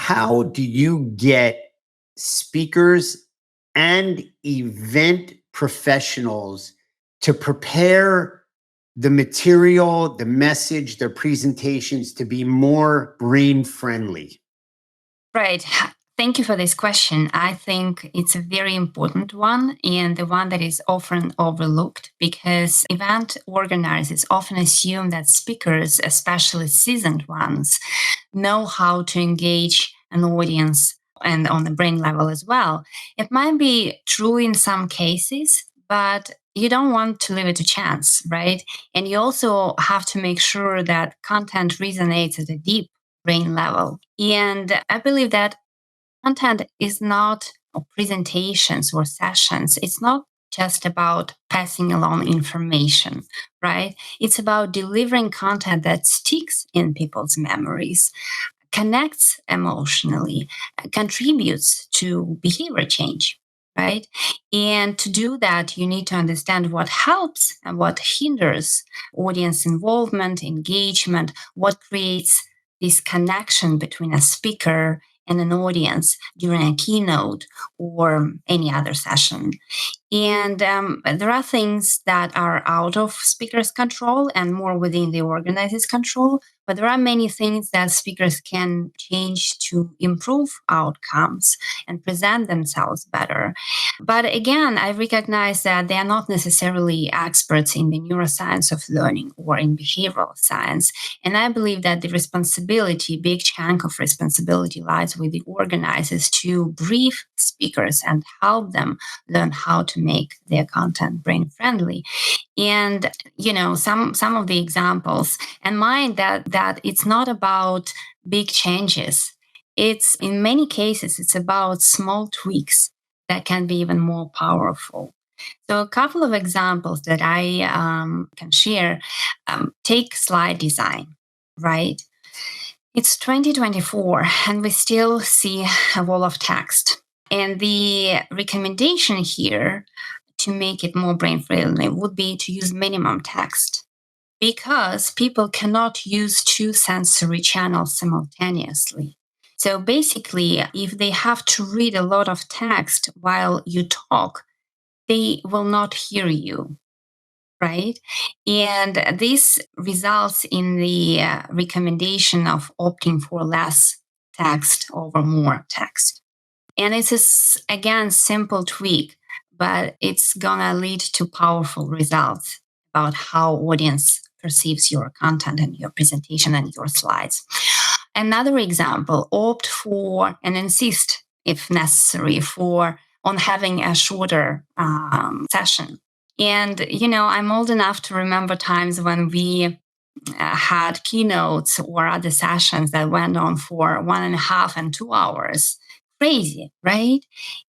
how do you get speakers and event professionals to prepare the material, the message, their presentations to be more brain friendly? Right. Thank you for this question. I think it's a very important one and the one that is often overlooked because event organizers often assume that speakers, especially seasoned ones, know how to engage an audience and on the brain level as well. It might be true in some cases, but you don't want to leave it to chance, right? And you also have to make sure that content resonates at a deep brain level. And I believe that content is not presentations or sessions. It's not just about passing along information, right? It's about delivering content that sticks in people's memories, connects emotionally, contributes to behavior change, right? And to do that, you need to understand what helps and what hinders audience involvement, engagement, what creates this connection between a speaker and an audience during a keynote or any other session. And there are things that are out of speakers' control and more within the organizer's control. But there are many things that speakers can change to improve outcomes and present themselves better. But again, I recognize that they are not necessarily experts in the neuroscience of learning or in behavioral science. And I believe that the responsibility, big chunk of responsibility, lies with the organizers to brief speakers and help them learn how to make their content brain friendly. And some of the examples and mind that it's not about big changes. It's in many cases it's about small tweaks that can be even more powerful. So a couple of examples that I can share. Take slide design, right? It's 2024 and we still see a wall of text. And the recommendation here to make it more brain friendly would be to use minimum text because people cannot use two sensory channels simultaneously. So basically, if they have to read a lot of text while you talk, they will not hear you, right? And this results in the recommendation of opting for less text over more text. And it's again, simple tweak, but it's gonna lead to powerful results about how audience perceives your content and your presentation and your slides. Another example, opt for and insist, if necessary, on having a shorter session. And, I'm old enough to remember times when we had keynotes or other sessions that went on for 1.5 and 2 hours. Crazy, right?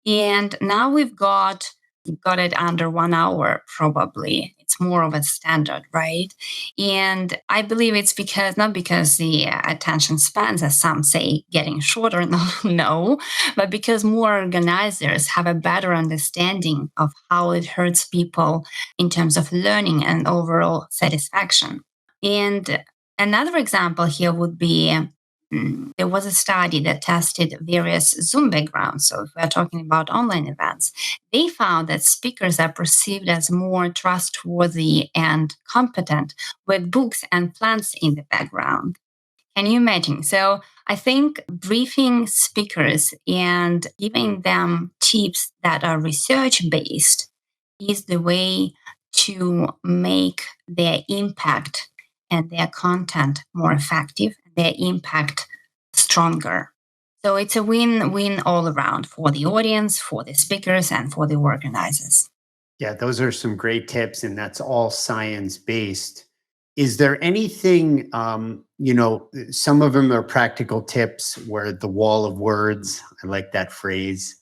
And now we've got it under 1 hour, probably. It's more of a standard, right? And I believe it's not because the attention spans, as some say, getting shorter, no, but because more organizers have a better understanding of how it hurts people in terms of learning and overall satisfaction. And another example here would be there was a study that tested various Zoom backgrounds. So if we're talking about online events, they found that speakers are perceived as more trustworthy and competent with books and plants in the background. Can you imagine? So I think briefing speakers and giving them tips that are research-based is the way to make their impact and their content more effective, their impact stronger. So it's a win-win all around for the audience, for the speakers, and for the organizers. Yeah, those are some great tips, and that's all science based. Is there anything, some of them are practical tips where the wall of words, I like that phrase,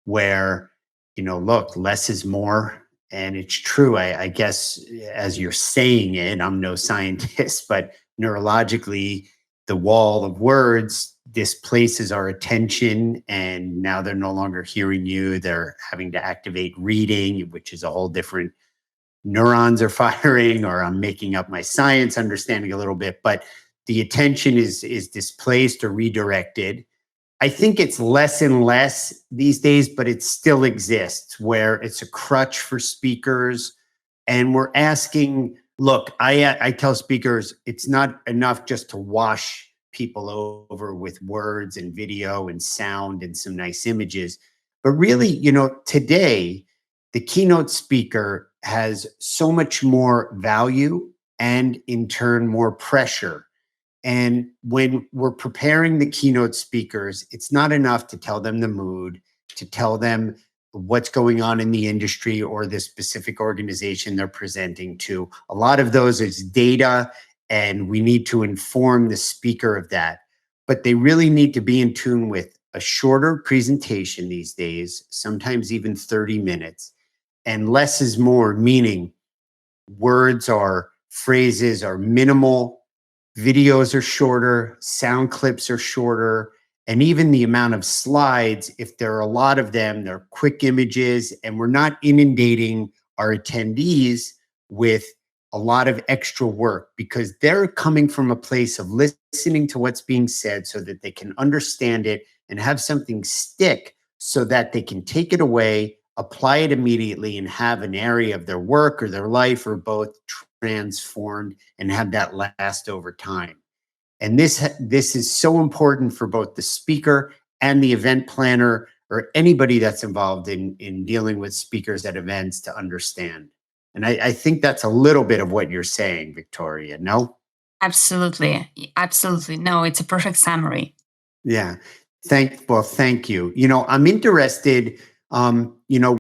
where, look, less is more. And it's true. I guess as you're saying it, I'm no scientist, but neurologically, the wall of words displaces our attention. And now they're no longer hearing you. They're having to activate reading, which is a whole different neurons are firing, or I'm making up my science understanding a little bit, but the attention is displaced or redirected. I think it's less and less these days, but it still exists where it's a crutch for speakers. And we're asking, look, I tell speakers it's not enough just to wash people over with words and video and sound and some nice images. But really, today, the keynote speaker has so much more value and in turn more pressure. And when we're preparing the keynote speakers, it's not enough to tell them the mood, to tell them what's going on in the industry or the specific organization they're presenting to. A lot of those is data, and we need to inform the speaker of that. But they really need to be in tune with a shorter presentation these days, sometimes even 30 minutes. And less is more, meaning words or phrases are minimal, videos are shorter, sound clips are shorter, and even the amount of slides, if there are a lot of them, they're quick images, and we're not inundating our attendees with a lot of extra work because they're coming from a place of listening to what's being said so that they can understand it and have something stick so that they can take it away, apply it immediately, and have an area of their work or their life or both transformed and have that last over time. And this is so important for both the speaker and the event planner or anybody that's involved in dealing with speakers at events to understand. And I think that's a little bit of what you're saying, Victoria. No? Absolutely. Absolutely. No, it's a perfect summary. Yeah. Thank you. I'm interested,